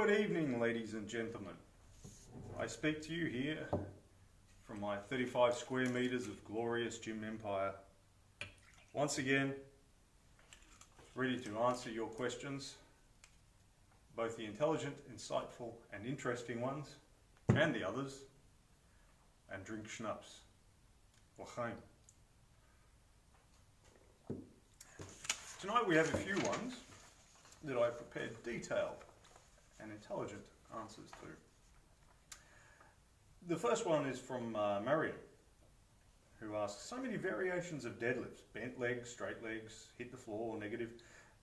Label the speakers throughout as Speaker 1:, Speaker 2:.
Speaker 1: Good evening, ladies and gentlemen. I speak to you here from my 35 square meters of glorious gym empire. Once again, ready to answer your questions, both the intelligent, insightful and interesting ones, and the others, and drink schnapps. L'chaim. Tonight we have a few ones that I've prepared detailed and intelligent answers to. The first one is from Medial, who asks, so many variations of deadlifts, bent legs, straight legs, hit the floor or negative,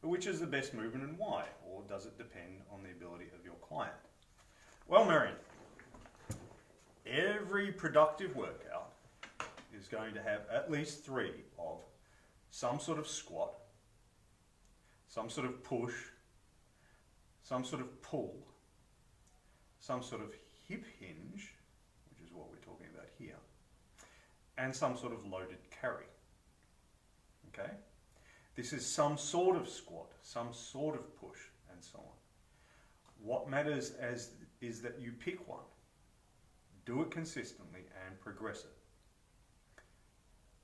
Speaker 1: but which is the best movement and why? Or does it depend on the ability of your client? Well, Medial, every productive workout is going to have at least three of some sort of squat, some sort of push, some sort of pull, some sort of hip hinge, which is what we're talking about here, and some sort of loaded carry. Okay? This is some sort of squat, some sort of push, and so on. What matters is that you pick one, do it consistently, and progress it.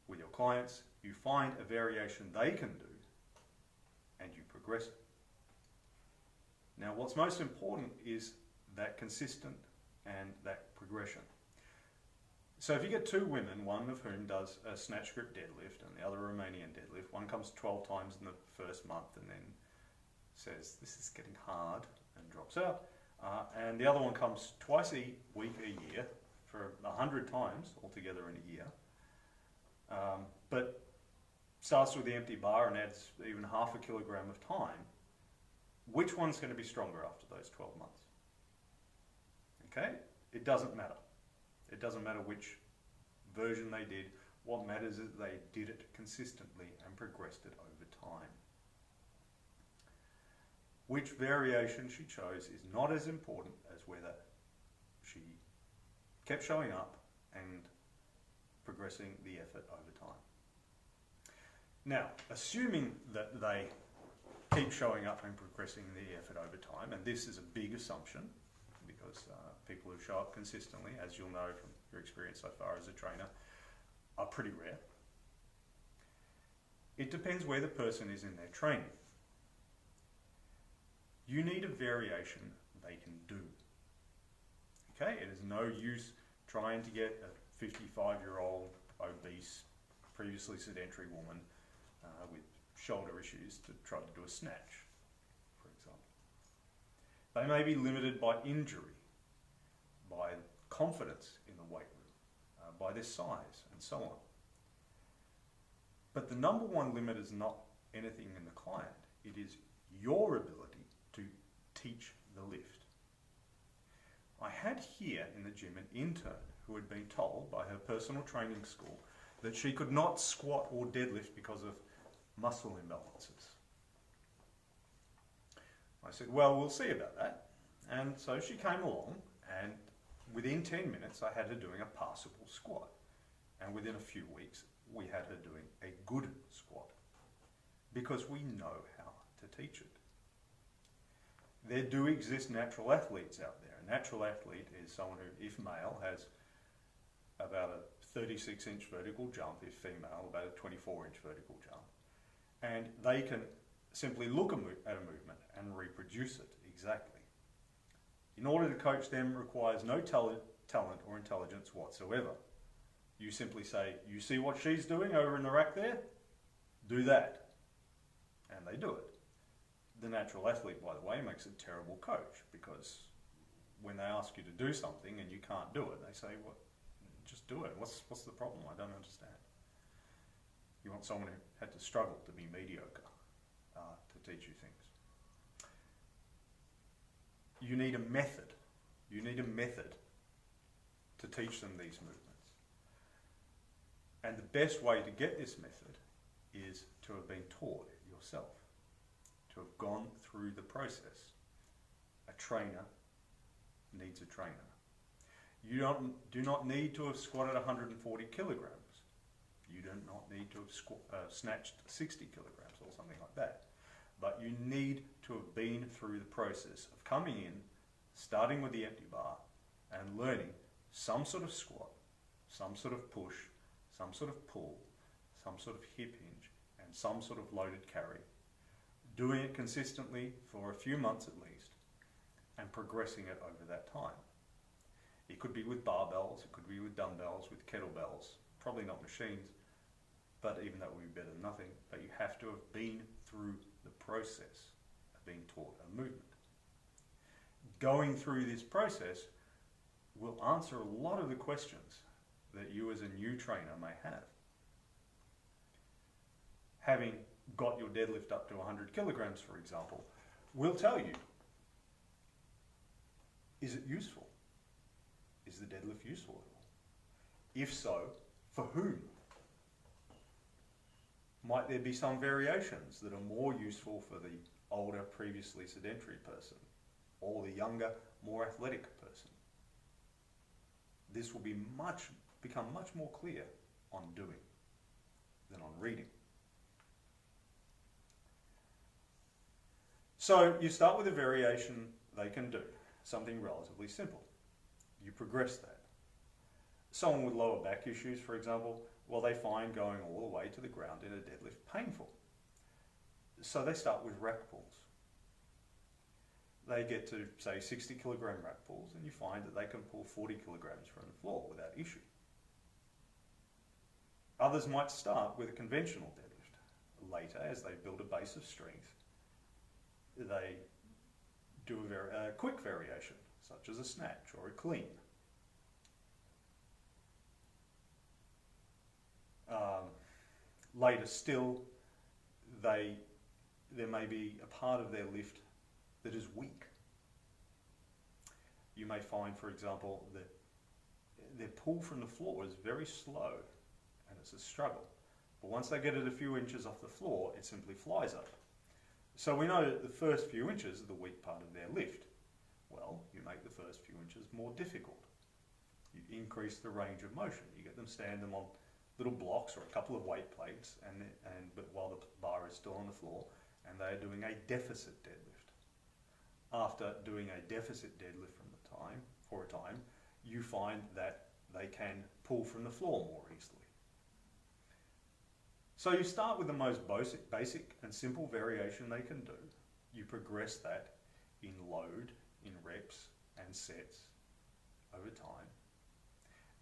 Speaker 1: With your clients, you find a variation they can do, and you progress it. Now, what's most important is that consistent and that progression. So if you get two women, one of whom does a snatch grip deadlift and the other a Romanian deadlift, one comes 12 times in the first month and then says, this is getting hard, and drops out, and the other one comes twice a week a year for 100 times altogether in a year, but starts with the empty bar and adds even half a kilogram of time, which one's going to be stronger after those 12 months? Okay? It doesn't matter. It doesn't matter which version they did. What matters is they did it consistently and progressed it over time. Which variation she chose is not as important as whether she kept showing up and progressing the effort over time. Now, assuming that they keep showing up and progressing the effort over time, and this is a big assumption because people who show up consistently, as you'll know from your experience so far as a trainer, are pretty rare. It depends where the person is in their training. You need a variation they can do. Okay, it is no use trying to get a 55-year-old obese, previously sedentary woman with shoulder issues to try to do a snatch, for example. They may be limited by injury, by confidence in the weight room, by their size, and so on. But the number one limit is not anything in the client. It is your ability to teach the lift. I had here in the gym an intern who had been told by her personal training school that she could not squat or deadlift because of muscle imbalances. I said, well, we'll see about that. And so she came along, and within 10 minutes I had her doing a passable squat. And within a few weeks we had her doing a good squat, because we know how to teach it. There do exist natural athletes out there. A natural athlete is someone who, if male, has about a 36-inch vertical jump, if female, about a 24-inch vertical jump. And they can simply look at a movement and reproduce it exactly. In order to coach them requires no talent or intelligence whatsoever. You simply say, you see what she's doing over in the rack there? Do that. And they do it. The natural athlete, by the way, makes a terrible coach, because when they ask you to do something and you can't do it, they say, well, just do it. What's the problem? I don't understand. You want someone who had to struggle to be mediocre to teach you things. You need a method. You need a method to teach them these movements. And the best way to get this method is to have been taught it yourself, to have gone through the process. A trainer needs a trainer. You do not need to have squatted 140 kilograms. You do not need to have snatched 60 kilograms or something like that. But you need to have been through the process of coming in, starting with the empty bar and learning some sort of squat, some sort of push, some sort of pull, some sort of hip hinge, and some sort of loaded carry. Doing it consistently for a few months at least, and progressing it over that time. It could be with barbells, it could be with dumbbells, with kettlebells, probably not machines, but even that would be better than nothing. But you have to have been through the process of being taught a movement. Going through this process will answer a lot of the questions that you as a new trainer may have. Having got your deadlift up to 100 kilograms, for example, will tell you, is it useful? Is the deadlift useful at all? If so, for whom? Might there be some variations that are more useful for the older, previously sedentary person, or the younger, more athletic person? This will become much more clear on doing than on reading. So you start with a variation they can do, something relatively simple. You progress that. Someone with lower back issues, for example, well, they find going all the way to the ground in a deadlift painful. So they start with rack pulls. They get to, say, 60 kilogram rack pulls, and you find that they can pull 40 kilograms from the floor without issue. Others might start with a conventional deadlift. Later, as they build a base of strength, they do a quick variation, such as a snatch or a clean. Later still, there may be a part of their lift that is weak. You may find, for example, that their pull from the floor is very slow and it's a struggle. But once they get it a few inches off the floor, it simply flies up. So we know that the first few inches are the weak part of their lift. Well, you make the first few inches more difficult. You increase the range of motion. You get them stand them on little blocks or a couple of weight plates, but while the bar is still on the floor, and they are doing a deficit deadlift. After doing a deficit deadlift for a time, you find that they can pull from the floor more easily. So you start with the most basic and simple variation they can do. You progress that in load, in reps and sets over time.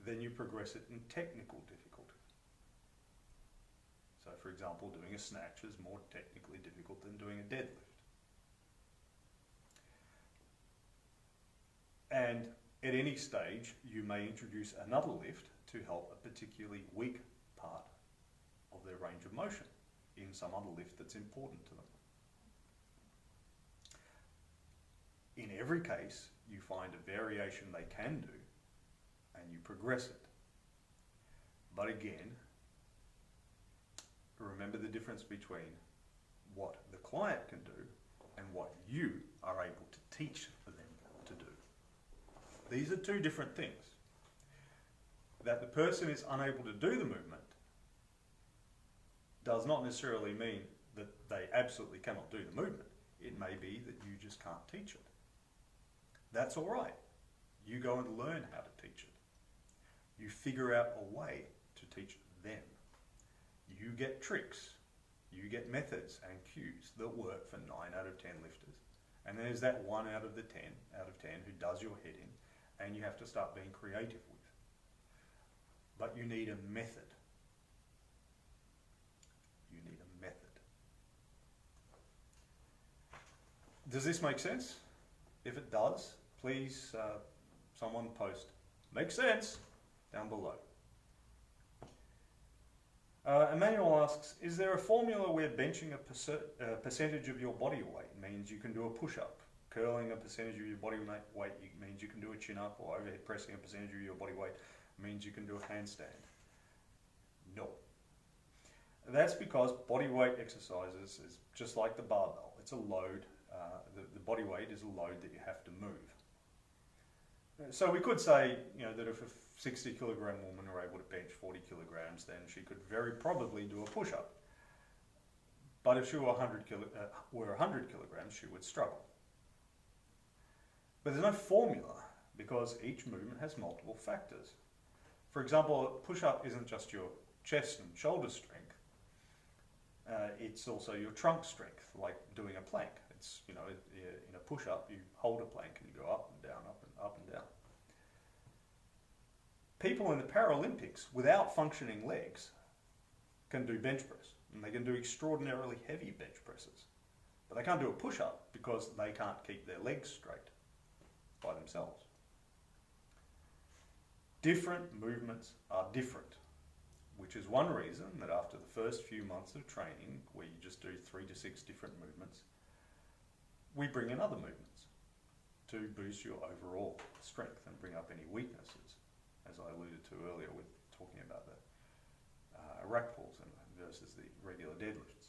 Speaker 1: Then you progress it in technical difficulty. So for example, doing a snatch is more technically difficult than doing a deadlift. And at any stage, you may introduce another lift to help a particularly weak part of their range of motion in some other lift that's important to them. In every case, you find a variation they can do and you progress it. But again, remember the difference between what the client can do and what you are able to teach them to do. These are two different things. That the person is unable to do the movement does not necessarily mean that they absolutely cannot do the movement. It may be that you just can't teach it. That's all right. You go and learn how to teach it. You figure out a way to teach them. You get tricks, you get methods and cues that work for 9 out of 10 lifters. And there's that 1 out of 10 who does your head in, and you have to start being creative with. But you need a method. You need a method. Does this make sense? If it does, please someone post "makes sense" down below. Emmanuel asks, is there a formula where benching a percentage of your body weight means you can do a push-up? Curling a percentage of your body weight means you can do a chin-up, or overhead pressing a percentage of your body weight means you can do a handstand? No. That's because body weight exercises is just like the barbell. It's a load. The body weight is a load that you have to move. So we could say, that if a 60 kilogram woman were able to bench 40 kilograms, then she could very probably do a push-up. But if she were 100 kilograms, she would struggle. But there's no formula because each movement has multiple factors. For example, a push-up isn't just your chest and shoulder strength. It's also your trunk strength, like doing a plank. It's, you know, in a push-up, you hold a plank and you go up and down, up and down. People in the Paralympics without functioning legs can do bench press, and they can do extraordinarily heavy bench presses. But they can't do a push-up because they can't keep their legs straight by themselves. Different movements are different, which is one reason that after the first few months of training, where you just do 3 to 6 different movements, we bring in other movements to boost your overall strength and bring up any weaknesses, as I alluded to earlier with talking about the rack pulls versus the regular deadlifts.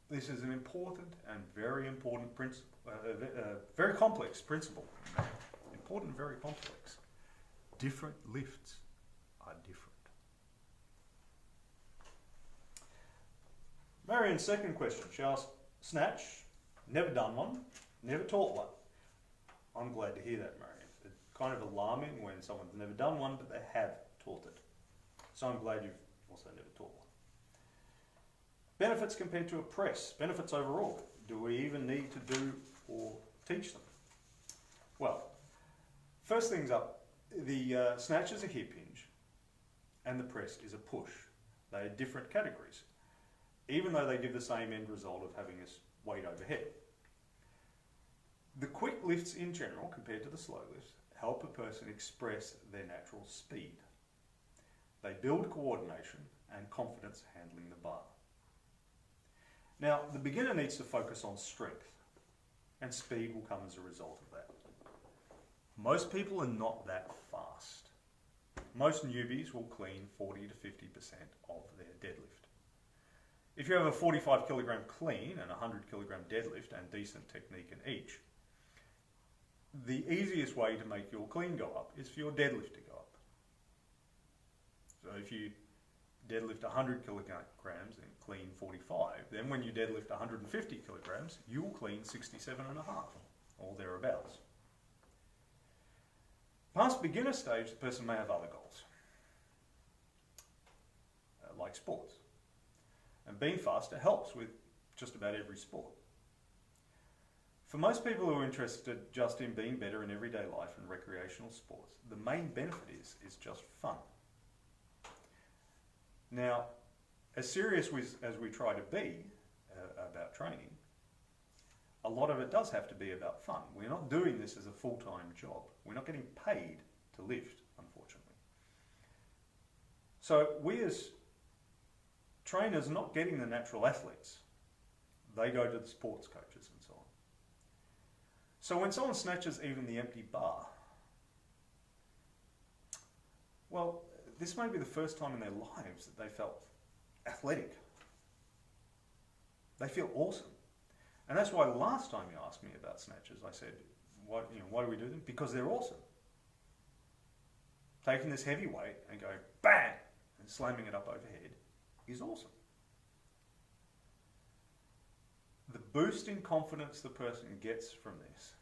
Speaker 1: This is an important and very important principle, very complex principle. Important and very complex. Different lifts are different. Marion's second question, she asked, snatch, never done one, never taught one. I'm glad to hear that, Marion. It's kind of alarming when someone's never done one, but they have taught it. So I'm glad you've also never taught one. Benefits compared to a press, benefits overall. Do we even need to do or teach them? Well, first things up, the snatch is a hip hinge and the press is a push. They are different categories, even though they give the same end result of having this weight overhead. The quick lifts in general, compared to the slow lifts, help a person express their natural speed. They build coordination and confidence handling the bar. Now, the beginner needs to focus on strength, and speed will come as a result of that. Most people are not that fast. Most newbies will clean 40 to 50% of their deadlift. If you have a 45 kilogram clean and a 100 kilogram deadlift and decent technique in each, the easiest way to make your clean go up is for your deadlift to go up. So if you deadlift 100 kilograms and clean 45, then when you deadlift 150 kilograms, you'll clean 67.5 or thereabouts. Past beginner stage, the person may have other goals, like sports. And being faster helps with just about every sport. For most people who are interested just in being better in everyday life and recreational sports, the main benefit is just fun. Now, as serious as we try to be about training, a lot of it does have to be about fun. We're not doing this as a full-time job. We're not getting paid to lift, unfortunately. So we as trainers are not getting the natural athletes. They go to the sports coaches and so on. So when someone snatches even the empty bar, well, this may be the first time in their lives that they felt athletic. They feel awesome. And that's why last time you asked me about snatches, I said, why do we do them? Because they're awesome. Taking this heavy weight and going bang and slamming it up overhead is awesome. The boost in confidence the person gets from this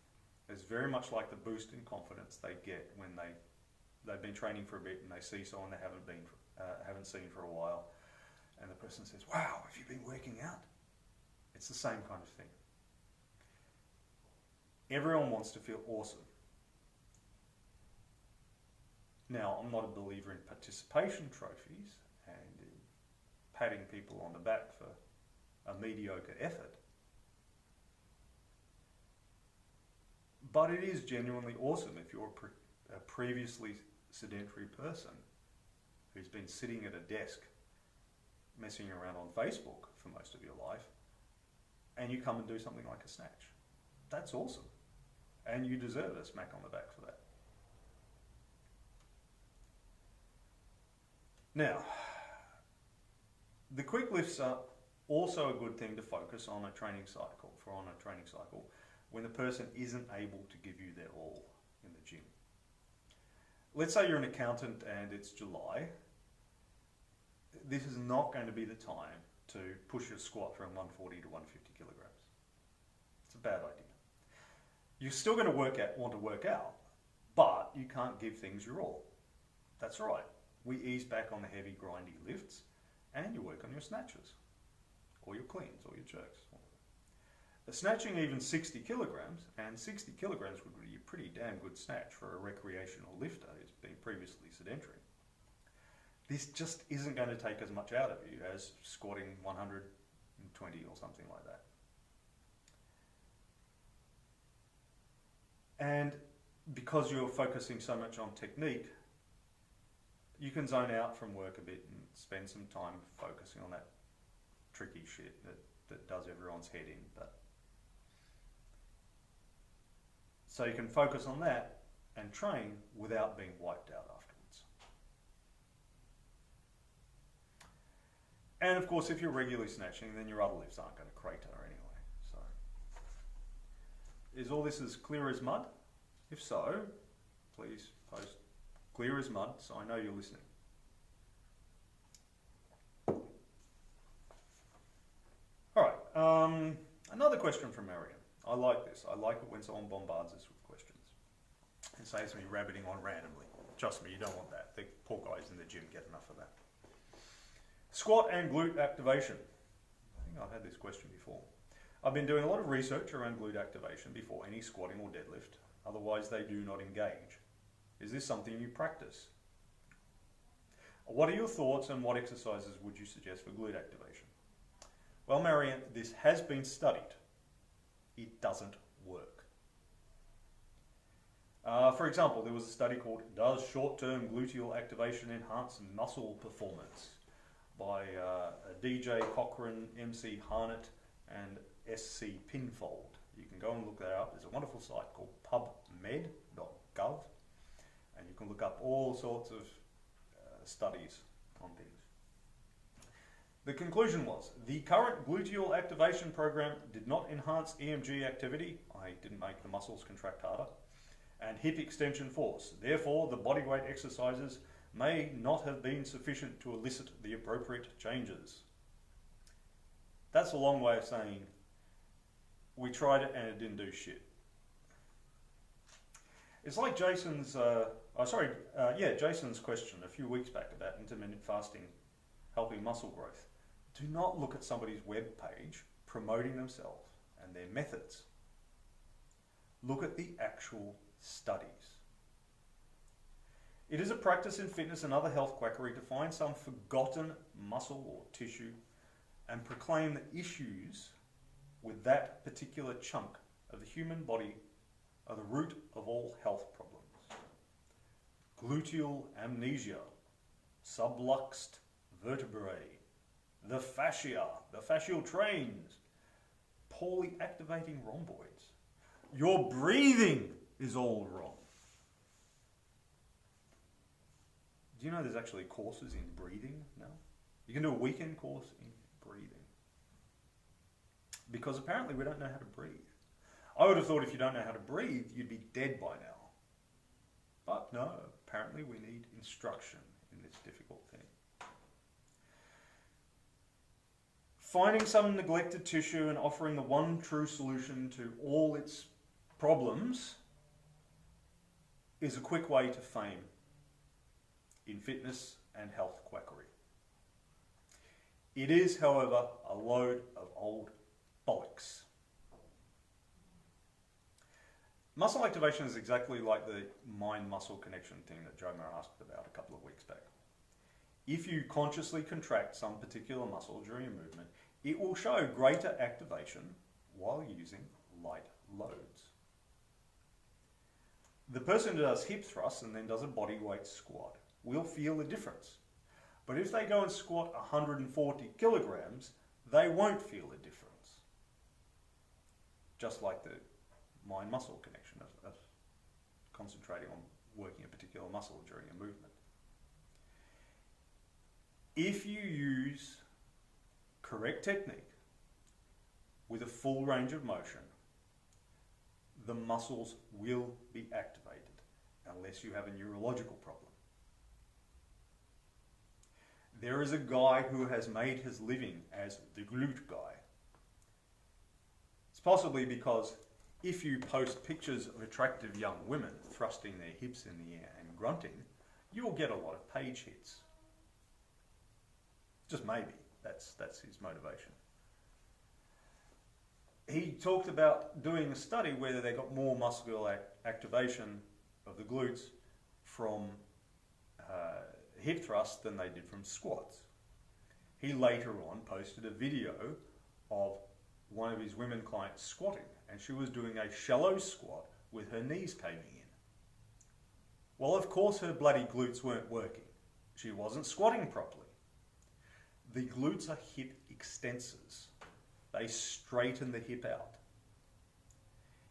Speaker 1: is very much like the boost in confidence they get when they've been training for a bit and they see someone they haven't seen for a while, and the person says, "Wow, have you been working out?" It's the same kind of thing. Everyone wants to feel awesome. Now, I'm not a believer in participation trophies and in patting people on the back for a mediocre effort. But it is genuinely awesome if you're a previously sedentary person who's been sitting at a desk messing around on Facebook for most of your life, and you come and do something like a snatch. That's awesome. And you deserve a smack on the back for that. Now, the quick lifts are also a good thing to focus on a training cycle, when the person isn't able to give you their all in the gym. Let's say you're an accountant and it's July. This is not going to be the time to push your squat from 140 to 150 kilograms. It's a bad idea. You're still going to want to work out, but you can't give things your all. That's right. We ease back on the heavy, grindy lifts, and you work on your snatches, or your cleans, or your jerks. Snatching even 60 kilograms, and 60 kilograms would be a pretty damn good snatch for a recreational lifter who's been previously sedentary. This just isn't going to take as much out of you as squatting 120 or something like that. And because you're focusing so much on technique, you can zone out from work a bit and spend some time focusing on that tricky shit that does everyone's head in. So you can focus on that and train without being wiped out afterwards. And of course, if you're regularly snatching, then your other lifts aren't going to crater anyway. So, is all this as clear as mud? If so, please post clear as mud so I know you're listening. All right, another question from Marion. I like this. I like it when someone bombards us with questions and saves me rabbiting on randomly. Trust me, you don't want that. The poor guys in the gym get enough of that. Squat and glute activation. I think I've had this question before. I've been doing a lot of research around glute activation before any squatting or deadlift. Otherwise, they do not engage. Is this something you practice? What are your thoughts and what exercises would you suggest for glute activation? Well, Marion, this has been studied. It doesn't work. For example, there was a study called Does Short-Term Gluteal Activation Enhance Muscle Performance by DJ Cochran, MC Harnett, and SC Pinfold. You can go and look that up. There's a wonderful site called pubmed.gov, and you can look up all sorts of studies on things. The conclusion was, the current gluteal activation program did not enhance EMG activity, I didn't make the muscles contract harder, and hip extension force. Therefore, the bodyweight exercises may not have been sufficient to elicit the appropriate changes. That's a long way of saying, we tried it and it didn't do shit. It's like Jason's question a few weeks back about intermittent fasting helping muscle growth. Do not look at somebody's web page promoting themselves and their methods. Look at the actual studies. It is a practice in fitness and other health quackery to find some forgotten muscle or tissue and proclaim that issues with that particular chunk of the human body are the root of all health problems. Gluteal amnesia, subluxed vertebrae, the fascia, the fascial trains, poorly activating rhomboids. Your breathing is all wrong. Do you know there's actually courses in breathing now? You can do a weekend course in breathing. Because apparently we don't know how to breathe. I would have thought if you don't know how to breathe, you'd be dead by now. But no, apparently we need instruction in this difficult thing. Finding some neglected tissue and offering the one true solution to all its problems is a quick way to fame in fitness and health quackery. It is, however, a load of old bollocks. Muscle activation is exactly like the mind-muscle connection thing that Jomer asked about a couple of weeks back. If you consciously contract some particular muscle during a movement, it will show greater activation while using light loads. The person who does hip thrusts and then does a body weight squat will feel the difference. But if they go and squat 140 kilograms, they won't feel a difference. Just like the mind-muscle connection of concentrating on working a particular muscle during a movement. If you use correct technique with a full range of motion, the muscles will be activated unless you have a neurological problem. There is a guy who has made his living as the glute guy. It's possibly because if you post pictures of attractive young women thrusting their hips in the air and grunting, you'll get a lot of page hits. Just maybe. That's his motivation. He talked about doing a study where they got more muscular activation of the glutes from hip thrusts than they did from squats. He later on posted a video of one of his women clients squatting, and she was doing a shallow squat with her knees caving in. Well, of course her bloody glutes weren't working. She wasn't squatting properly. The glutes are hip extensors. They straighten the hip out.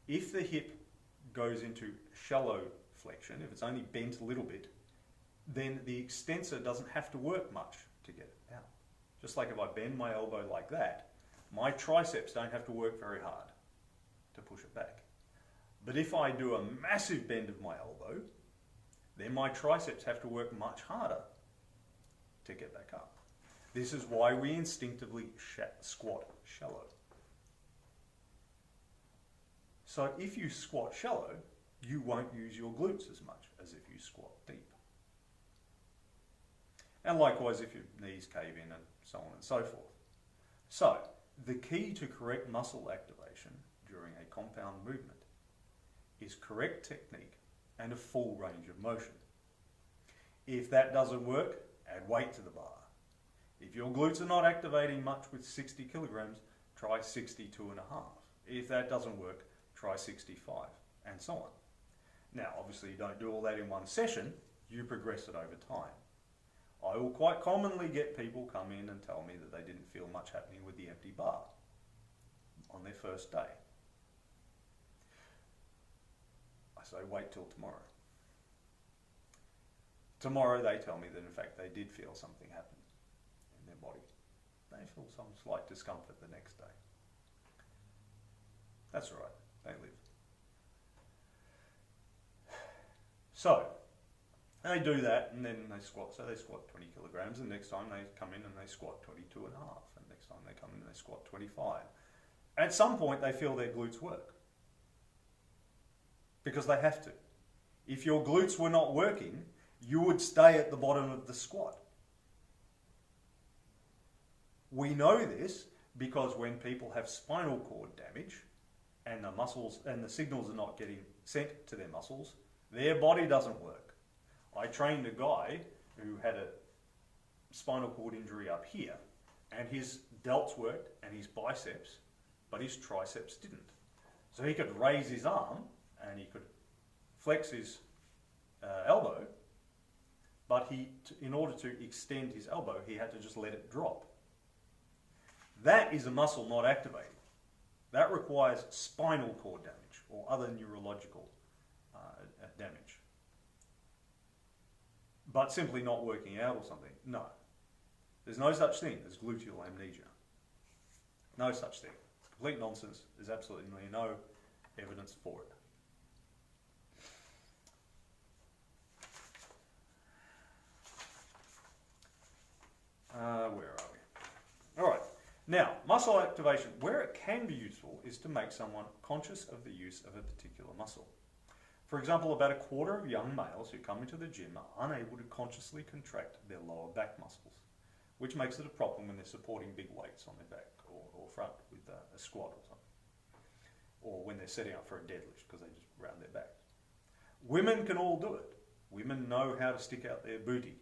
Speaker 1: If the hip goes into shallow flexion, if it's only bent a little bit, then the extensor doesn't have to work much to get it out. Just like if I bend my elbow like that, my triceps don't have to work very hard to push it back. But if I do a massive bend of my elbow, then my triceps have to work much harder to get back up. This is why we instinctively squat shallow. So if you squat shallow, you won't use your glutes as much as if you squat deep. And likewise if your knees cave in and so on and so forth. So the key to correct muscle activation during a compound movement is correct technique and a full range of motion. If that doesn't work, add weight to the bar. If your glutes are not activating much with 60 kilograms, try 62.5. If that doesn't work, try 65, and so on. Now, obviously you don't do all that in one session, you progress it over time. I will quite commonly get people come in and tell me that they didn't feel much happening with the empty bar on their first day. I say wait till tomorrow. Tomorrow they tell me that in fact they did feel something happen in their body. They feel some slight discomfort the next day. That's all right, they live. So, they do that and then they squat. So they squat 20 kilograms and next time they come in and they squat 22.5 and next time they come in and they squat 25. At some point they feel their glutes work. Because they have to. If your glutes were not working, you would stay at the bottom of the squat. We know this because when people have spinal cord damage and the muscles and the signals are not getting sent to their muscles, their body doesn't work. I trained a guy who had a spinal cord injury up here and his delts worked and his biceps, but his triceps didn't. So he could raise his arm and he could flex his elbow, but in order to extend his elbow, he had to just let it drop. That is a muscle not activated. That requires spinal cord damage or other neurological damage. But simply not working out or something, no. There's no such thing as gluteal amnesia. No such thing. Complete nonsense. There's absolutely no evidence for it. Where are we? All right. Now, muscle activation, where it can be useful is to make someone conscious of the use of a particular muscle. For example, about a quarter of young males who come into the gym are unable to consciously contract their lower back muscles, which makes it a problem when they're supporting big weights on their back or front with a squat or something, or when they're setting up for a deadlift because they just round their back. Women can all do it. Women know how to stick out their booty,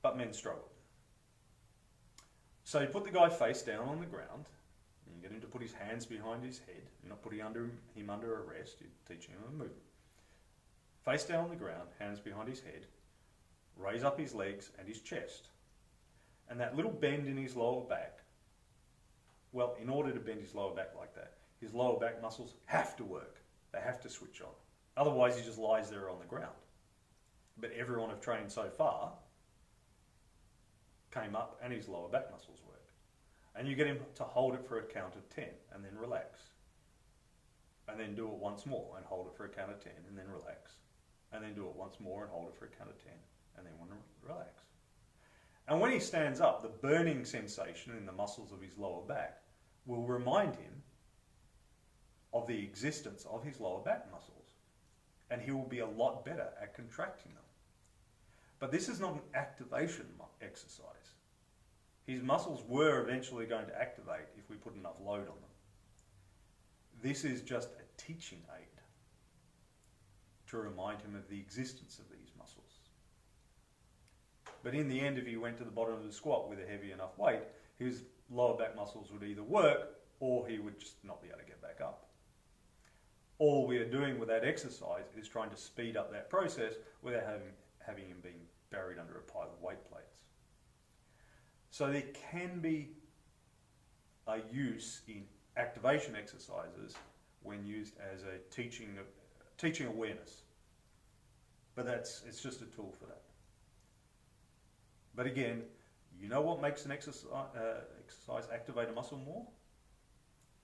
Speaker 1: but men struggle. So you put the guy face down on the ground, and you get him to put his hands behind his head. You're not putting him under arrest, you're teaching him a movement. Face down on the ground, hands behind his head, raise up his legs and his chest. And that little bend in his lower back, well, in order to bend his lower back like that, his lower back muscles have to work. They have to switch on. Otherwise he just lies there on the ground. But everyone I've trained so far came up and his lower back muscles work. And you get him to hold it for a count of 10 and then relax. And then do it once more and hold it for a count of 10 and then relax. And then do it once more and hold it for a count of 10 and then relax. And when he stands up, the burning sensation in the muscles of his lower back will remind him of the existence of his lower back muscles, and he will be a lot better at contracting them. But this is not an activation exercise. His muscles were eventually going to activate if we put enough load on them. This is just a teaching aid to remind him of the existence of these muscles. But in the end, if he went to the bottom of the squat with a heavy enough weight, his lower back muscles would either work or he would just not be able to get back up. All we are doing with that exercise is trying to speed up that process without having him being buried under a pile of weight plates. So there can be a use in activation exercises when used as a teaching awareness. But it's just a tool for that. But again, you know what makes an exercise activate a muscle more?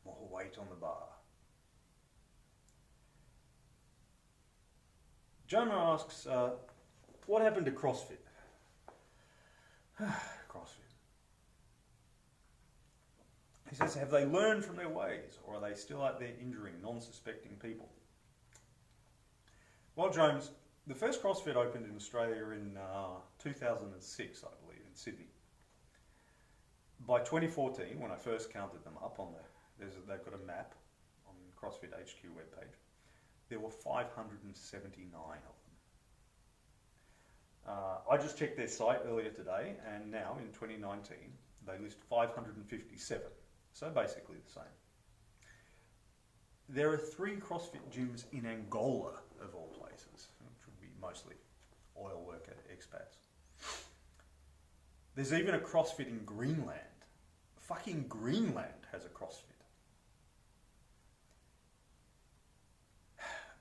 Speaker 1: More weight on the bar. Jonah asks, what happened to CrossFit? CrossFit. He says, have they learned from their ways, or are they still out there injuring non-suspecting people? Well, James, the first CrossFit opened in Australia in 2006, I believe, in Sydney. By 2014, when I first counted them up on they've got a map on CrossFit HQ webpage, there were 579 of them. I just checked their site earlier today, and now in 2019, they list 557. So basically the same. There are 3 CrossFit gyms in Angola, of all places, which would be mostly oil worker expats. There's even a CrossFit in Greenland. Fucking Greenland has a CrossFit.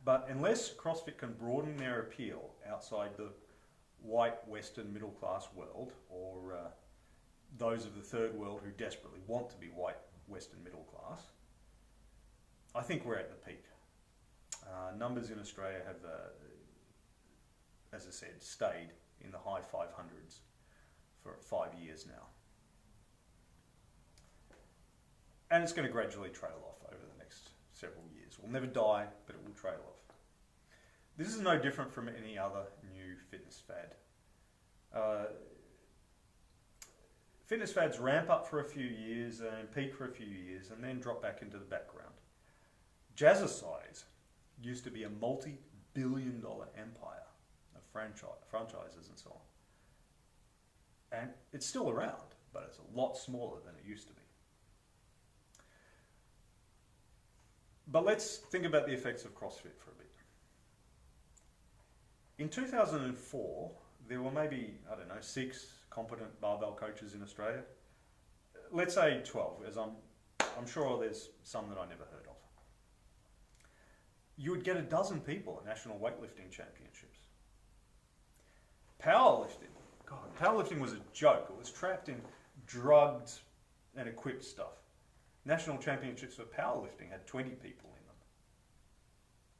Speaker 1: But unless CrossFit can broaden their appeal outside the white Western middle class world, or those of the third world who desperately want to be white Western middle class, I think we're at the peak. Numbers in Australia have, as I said, stayed in the high 500s for 5 years now. And it's going to gradually trail off over the next several years. We'll never die, but it will trail off. This is no different from any other new fitness fad. Fitness fads ramp up for a few years and peak for a few years and then drop back into the background. Jazzercise used to be a multi-billion-dollar empire of franchises and so on. And it's still around, but it's a lot smaller than it used to be. But let's think about the effects of CrossFit for a bit. In 2004, there were maybe, 6 competent barbell coaches in Australia. Let's say 12, as I'm sure there's some that I never heard of. You would get a dozen people at national weightlifting championships. Powerlifting, powerlifting was a joke. It was trapped in drugged and equipped stuff. National championships for powerlifting had 20 people in them.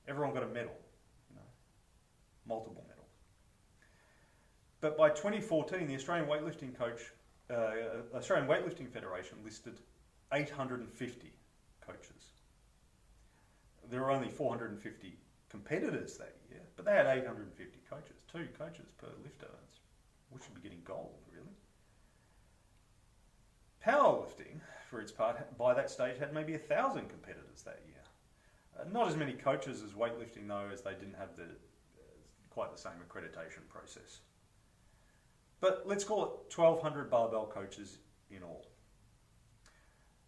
Speaker 1: Everyone got a medal, multiple medals. But by 2014, the Australian Weightlifting Federation listed 850 coaches. There were only 450 competitors that year, but they had 850 coaches. 2 coaches per lifter. We should be getting gold, really. Powerlifting, for its part, by that stage had maybe 1,000 competitors that year. Not as many coaches as weightlifting, though, as they didn't have quite the same accreditation process. But let's call it 1,200 barbell coaches in all.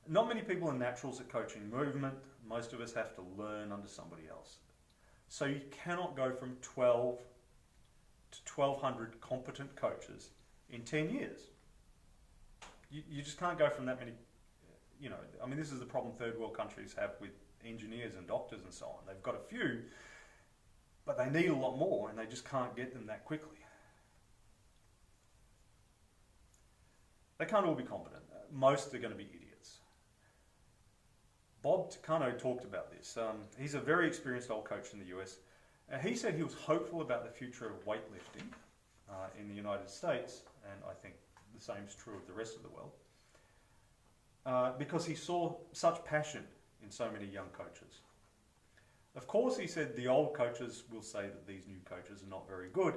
Speaker 1: Not many people are naturals at coaching movement. Most of us have to learn under somebody else. So you cannot go from 12 to 1,200 competent coaches in 10 years. You just can't go from that many, this is the problem third world countries have with engineers and doctors and so on. They've got a few, but they need a lot more and they just can't get them that quickly. They can't all be competent. Most are going to be idiots. Bob Tucano talked about this. He's a very experienced old coach in the US. He said he was hopeful about the future of weightlifting in the United States, and I think the same is true of the rest of the world, because he saw such passion in so many young coaches. Of course, he said the old coaches will say that these new coaches are not very good.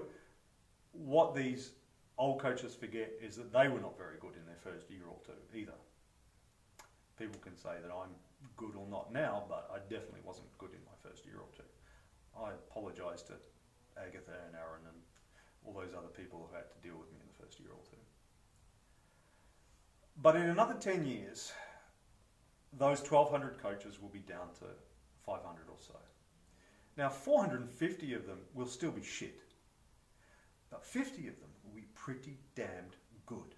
Speaker 1: What these old coaches forget is that they were not very good in their first year or two either. People can say that I'm good or not now, but I definitely wasn't good in my first year or two. I apologise to Agatha and Aaron and all those other people who had to deal with me in the first year or two. But in another 10 years, those 1,200 coaches will be down to 500 or so. Now, 450 of them will still be shit, but 50 of them will be pretty damned good.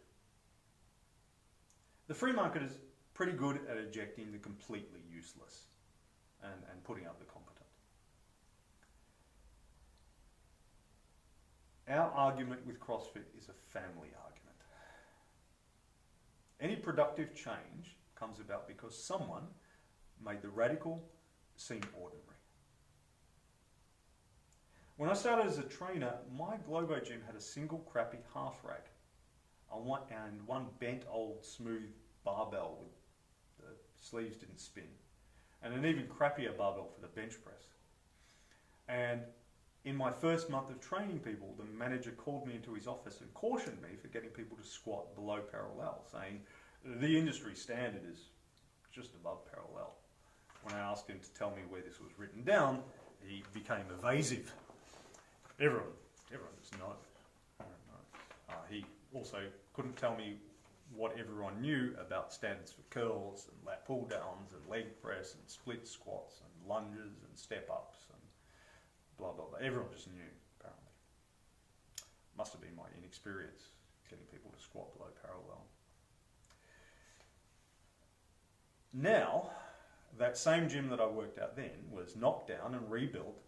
Speaker 1: The free market is pretty good at ejecting the completely useless and putting up the competent. Our argument with CrossFit is a family argument. Any productive change comes about because someone made the radical seem ordinary. When I started as a trainer, my Globo gym had a single crappy half rack and one bent old smooth barbell with the sleeves didn't spin, and an even crappier barbell for the bench press. And in my first month of training people, the manager called me into his office and cautioned me for getting people to squat below parallel, saying the industry standard is just above parallel. When I asked him to tell me where this was written down, he became evasive. Everyone just knows. He also couldn't tell me what everyone knew about standards for curls and lat pull downs and leg press and split squats and lunges and step ups and blah blah blah. Everyone just knew, apparently. Must have been my inexperience getting people to squat below parallel. Now, that same gym that I worked at then was knocked down and rebuilt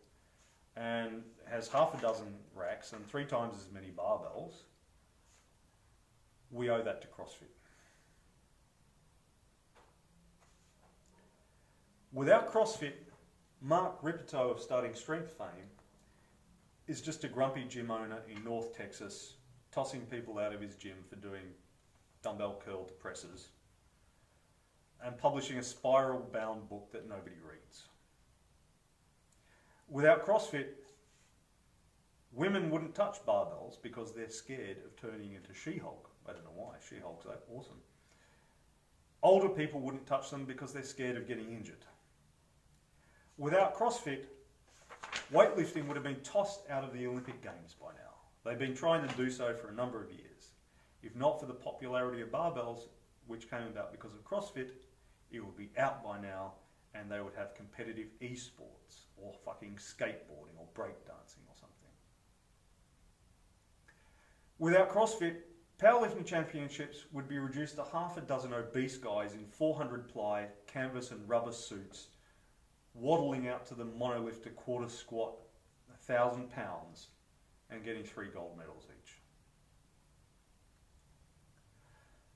Speaker 1: and has half a dozen racks and 3 times as many barbells. We owe that to CrossFit. Without CrossFit, Mark Ripito of Starting Strength fame is just a grumpy gym owner in North Texas, tossing people out of his gym for doing dumbbell curled presses and publishing a spiral-bound book that nobody reads. Without CrossFit, women wouldn't touch barbells because they're scared of turning into She-Hulk. I don't know why, She-Hulk's awesome. Older people wouldn't touch them because they're scared of getting injured. Without CrossFit, weightlifting would have been tossed out of the Olympic Games by now. They've been trying to do so for a number of years. If not for the popularity of barbells, which came about because of CrossFit, it would be out by now and they would have competitive esports or fucking skateboarding or breakdancing or something. Without CrossFit, powerlifting championships would be reduced to half a dozen obese guys in 400-ply canvas and rubber suits waddling out to the monolift to quarter squat 1,000 pounds and getting 3 gold medals each.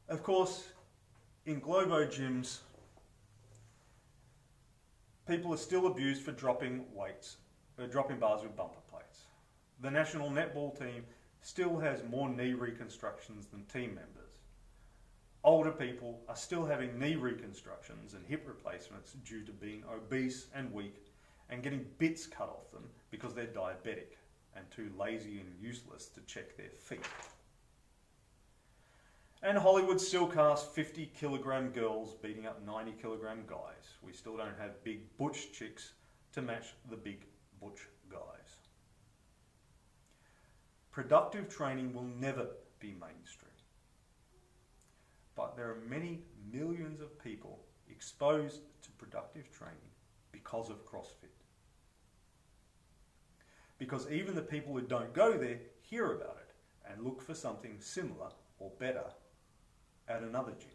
Speaker 1: Of course, in Globo gyms, people are still abused for dropping bars with bumper plates. The national netball team still has more knee reconstructions than team members. Older people are still having knee reconstructions and hip replacements due to being obese and weak and getting bits cut off them because they're diabetic and too lazy and useless to check their feet. And Hollywood still casts 50-kilogram girls beating up 90-kilogram guys. We still don't have big butch chicks to match the big butch guys. Productive training will never be mainstream. But there are many millions of people exposed to productive training because of CrossFit. Because even the people who don't go there hear about it and look for something similar or better at another gym.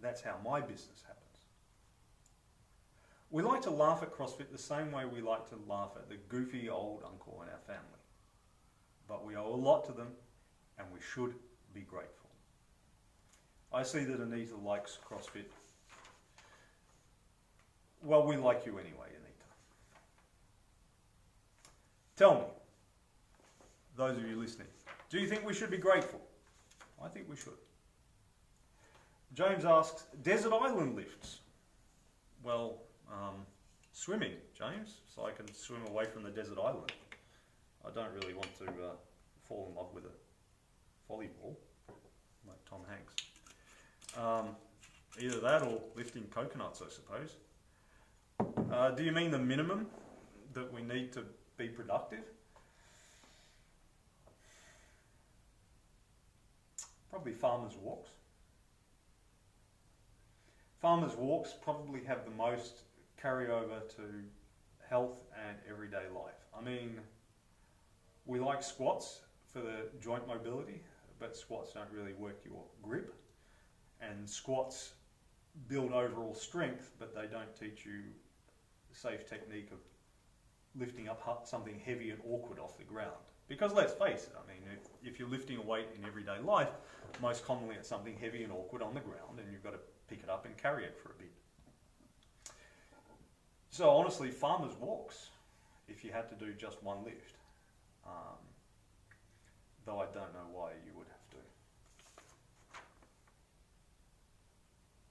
Speaker 1: That's how my business happens. We like to laugh at CrossFit the same way we like to laugh at the goofy old uncle in our family. But we owe a lot to them and we should be grateful. I see that Anita likes CrossFit. Well, we like you anyway, Anita. Tell me, those of you listening, do you think we should be grateful? I think we should. James asks, desert island lifts. Well, Swimming, James, so I can swim away from the desert island. I don't really want to fall in love with a volleyball like Tom Hanks. Either that or lifting coconuts, I suppose. Do you mean the minimum that we need to be productive? Probably farmers' walks. Farmers' walks probably have the most carryover to health and everyday life. I mean, we like squats for the joint mobility, but squats don't really work your grip. And squats build overall strength, but they don't teach you the safe technique of lifting up something heavy and awkward off the ground. Because let's face it, I mean, if you're lifting a weight in everyday life, most commonly it's something heavy and awkward on the ground, and you've got to pick it up and carry it for a bit. So honestly, farmers' walks, if you had to do just one lift, though I don't know why you would have to.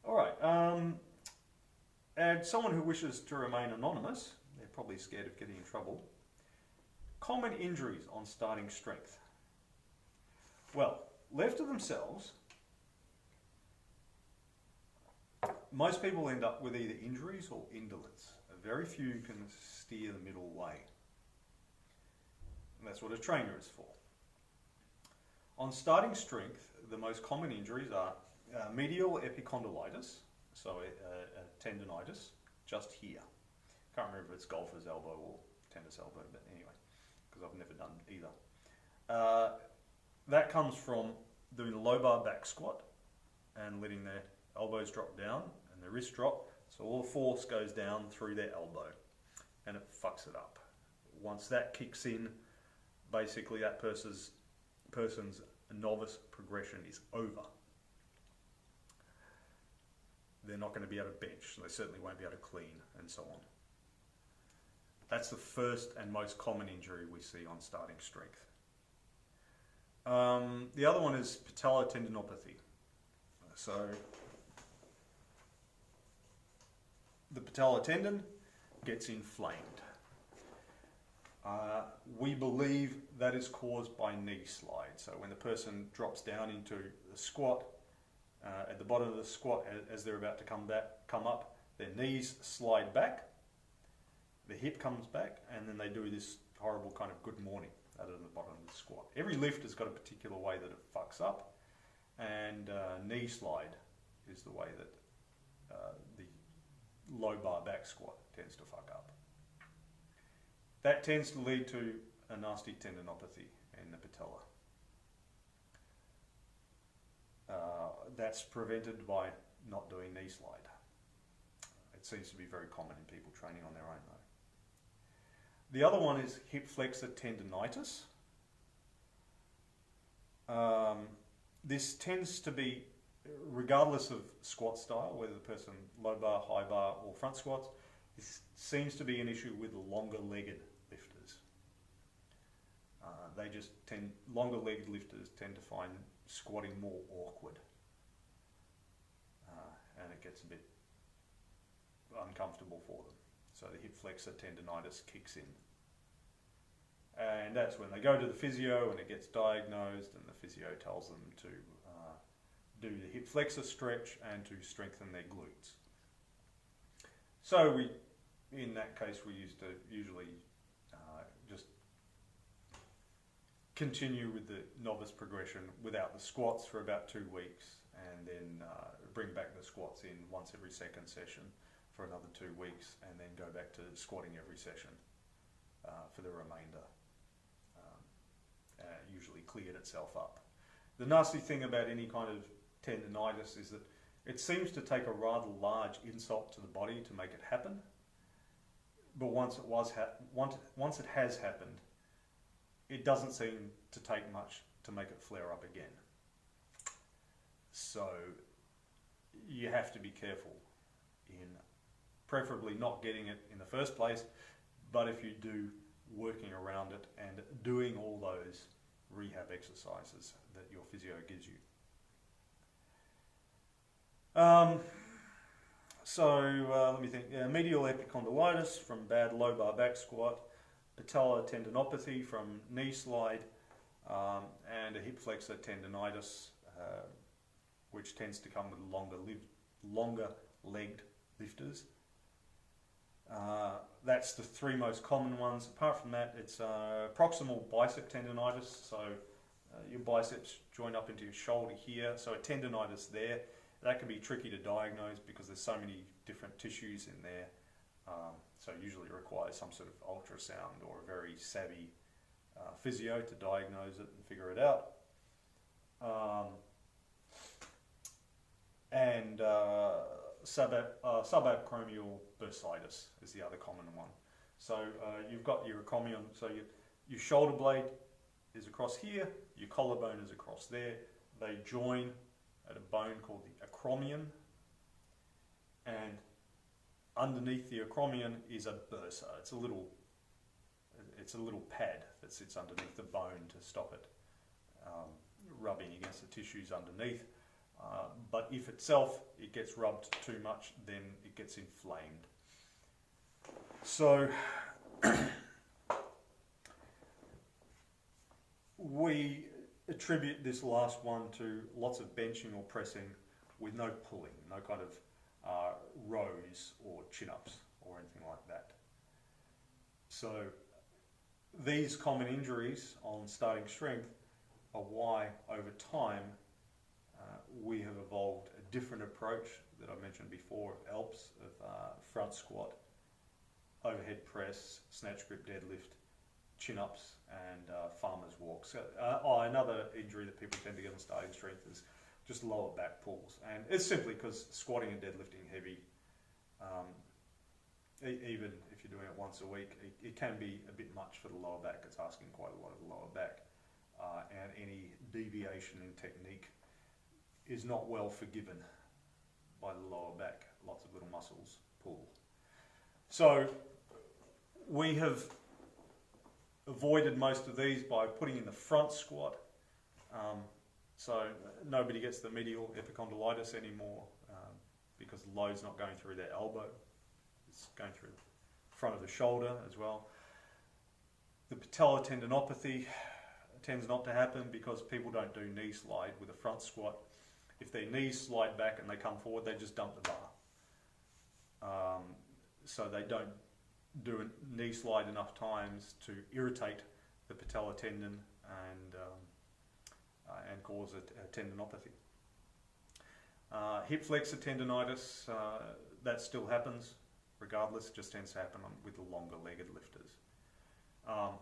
Speaker 1: All right, and someone who wishes to remain anonymous, they're probably scared of getting in trouble. Common injuries on starting strength. Well, left to themselves, most people end up with either injuries or indolence. Very few can steer the middle way. And that's what a trainer is for. On starting strength, the most common injuries are medial epicondylitis, so a tendonitis, just here. Can't remember if it's golfer's elbow or tennis elbow, but anyway, because I've never done either. That comes from doing a low bar back squat and letting their elbows drop down and their wrists drop, so all the force goes down through their elbow and it fucks it up. Once that kicks in, basically that person's novice progression is over. They're not going to be able to bench, so they certainly won't be able to clean, and so on. That's the first and most common injury we see on starting strength. The other one is Patellar Tendinopathy. So the patellar tendon gets inflamed. We believe that is caused by knee slide. So when the person drops down into the squat, at the bottom of the squat, as they're about to come up, their knees slide back, the hip comes back, and then they do this horrible kind of good morning at the bottom of the squat. Every lift has got a particular way that it fucks up, and knee slide is the way that the low bar back squat tends to fuck up. That tends to lead to a nasty tendinopathy in the patella. That's prevented by not doing knee slide. It seems to be very common in people training on their own though. The other one is hip flexor tendonitis. This tends to be, regardless of squat style, whether the person low bar, high bar or front squats, this seems to be an issue with longer legged lifters. Longer legged lifters tend to find squatting more awkward. And it gets a bit uncomfortable for them. So the hip flexor tendonitis kicks in. And that's when they go to the physio and it gets diagnosed, and the physio tells them to do the hip flexor stretch and to strengthen their glutes. So in that case, we used to usually just continue with the novice progression without the squats for about 2 weeks, and then bring back the squats in once every second session for another 2 weeks, and then go back to squatting every session for the remainder. Usually cleared itself up. The nasty thing about any kind of tendonitis is that it seems to take a rather large insult to the body to make it happen. But once it has happened, it doesn't seem to take much to make it flare up again. So you have to be careful in preferably not getting it in the first place, but if you do, working around it and doing all those rehab exercises that your physio gives you. Let me think. Medial epicondylitis from bad low bar back squat, patellar tendinopathy from knee slide, and a hip flexor tendonitis, which tends to come with longer legged lifters. That's the three most common ones. Apart from that, it's proximal bicep tendonitis, so your biceps join up into your shoulder here, so a tendonitis there. That can be tricky to diagnose because there's so many different tissues in there, so usually it requires some sort of ultrasound or a very savvy physio to diagnose it and figure it out. Subacromial bursitis is the other common one. So you've got your acromion, so your shoulder blade is across here, your collarbone is across there. They join at a bone called the acromion, and underneath the acromion is a bursa. It's a little pad that sits underneath the bone to stop it rubbing against the tissues underneath. But if it gets rubbed too much, then it gets inflamed. So we attribute this last one to lots of benching or pressing with no pulling, no kind of rows or chin-ups or anything like that. So these common injuries on starting strength are why over time we have evolved a different approach that I mentioned before of ALPS, of front squat, overhead press, snatch grip deadlift, chin-ups, and farmer's walks. Another injury that people tend to get on starting strength is just lower back pulls, and it's simply because squatting and deadlifting heavy, even if you're doing it once a week, it can be a bit much for the lower back. It's asking quite a lot of the lower back, and any deviation in technique is not well forgiven by the lower back. Lots of little muscles pull. So we have avoided most of these by putting in the front squat. So nobody gets the medial epicondylitis anymore because the load's not going through their elbow. It's going through the front of the shoulder as well. The patellar tendinopathy tends not to happen because people don't do knee slide with a front squat. If their knees slide back and they come forward, they just dump the bar. So they don't do a knee slide enough times to irritate the patellar tendon and cause a tendinopathy. Hip flexor tendonitis, that still happens regardless, it just tends to happen with the longer legged lifters.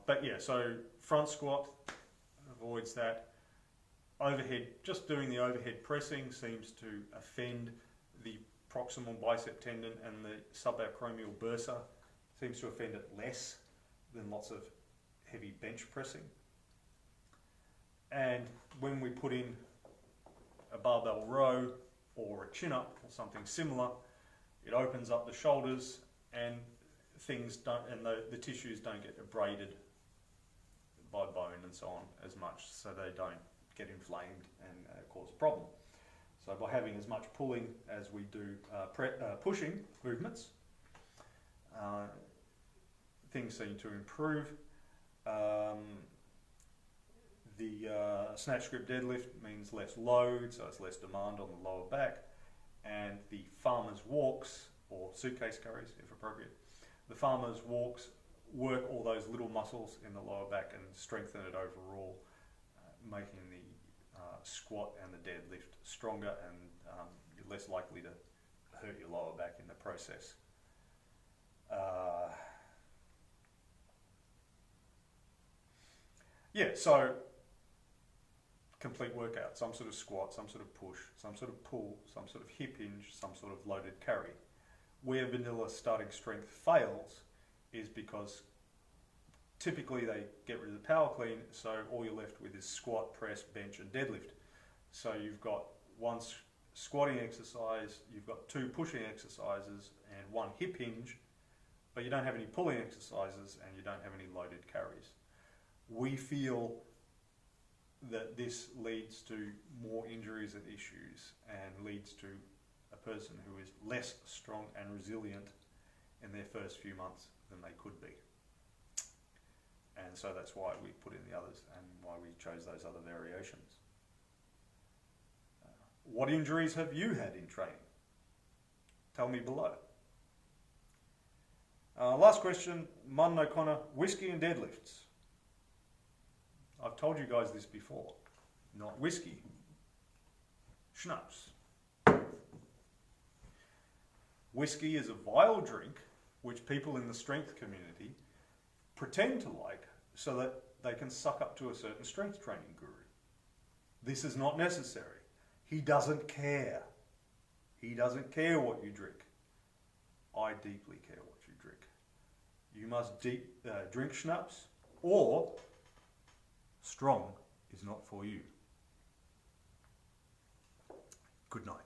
Speaker 1: But yeah, so front squat avoids that. Overhead, just doing the overhead pressing seems to offend the proximal bicep tendon, and the subacromial bursa seems to offend it less than lots of heavy bench pressing. And when we put in a barbell row or a chin-up or something similar, it opens up the shoulders and things don't, and the tissues don't get abraded by bone and so on as much, so they don't get inflamed and cause a problem. So by having as much pulling as we do pushing movements, things seem to improve. The snatch grip deadlift means less load, so it's less demand on the lower back. And the farmer's walks, or suitcase carries if appropriate, the farmer's walks work all those little muscles in the lower back and strengthen it overall, making the squat and the deadlift stronger, and you're less likely to hurt your lower back in the process. Yeah, so complete workout, some sort of squat, some sort of push, some sort of pull, some sort of hip hinge, some sort of loaded carry. Where vanilla starting strength fails is because typically they get rid of the power clean, so all you're left with is squat, press, bench and deadlift. So you've got one squatting exercise, you've got two pushing exercises and one hip hinge, but you don't have any pulling exercises and you don't have any loaded carries. We feel that this leads to more injuries and issues and leads to a person who is less strong and resilient in their first few months than they could be. And so that's why we put in the others and why we chose those other variations. What injuries have you had in training? Tell me below. Last question, Mun O'Connor, whiskey and deadlifts. I've told you guys this before. Not whiskey, schnapps. Whiskey is a vile drink which people in the strength community pretend to like so that they can suck up to a certain strength training guru. This is not necessary. He doesn't care. He doesn't care what you drink. I deeply care what you drink. You must drink schnapps, or strong is not for you. Good night.